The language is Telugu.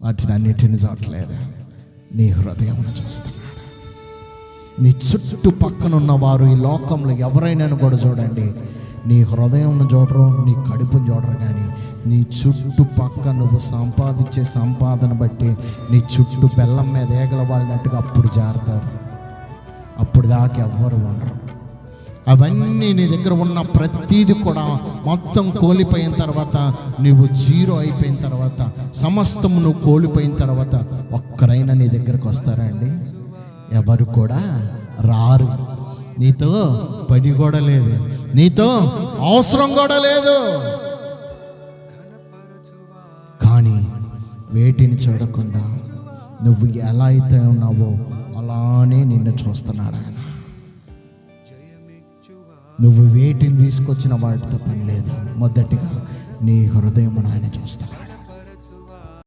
వాటిని అన్నిటిని చూడలేదు, నీ హృదయమును చూస్తున్నాడు. నీ చుట్టుపక్కన ఉన్నవారు ఈ లోకంలో ఎవరైనా కూడా చూడండి, నీ హృదయంను చూడరు, నీ కడుపును చూడరు, కానీ నీ చుట్టుపక్క నువ్వు సంపాదించే సంపాదన బట్టి నీ చుట్టూ బెల్లం మీద ఏగల వాళ్ళనట్టుగా అప్పుడు జారుతారు. అప్పుడు దాకా ఎవ్వరు ఉండరు. అవన్నీ నీ దగ్గర ఉన్న ప్రతీది కూడా మొత్తం కోల్పోయిన తర్వాత, నువ్వు జీరో అయిపోయిన తర్వాత, సమస్తం నువ్వు కోల్పోయిన తర్వాత ఒక్కరైనా నీ దగ్గరకు వస్తారా అండి? ఎవరు కూడా రారు. నీతో పని కూడా లేదు, నీతో అవసరం కూడా లేదు. కానీ వేటిని చూడకుండా నువ్వు ఎలా అయితే ఉన్నావో అలానే నిన్ను చూస్తున్నాడు ఆయన. నువ్వు వేటిని తీసుకొచ్చిన వాటితో పని లేదు, మొదటిగా నీ హృదయమును ఆయన చూస్తున్నాడు.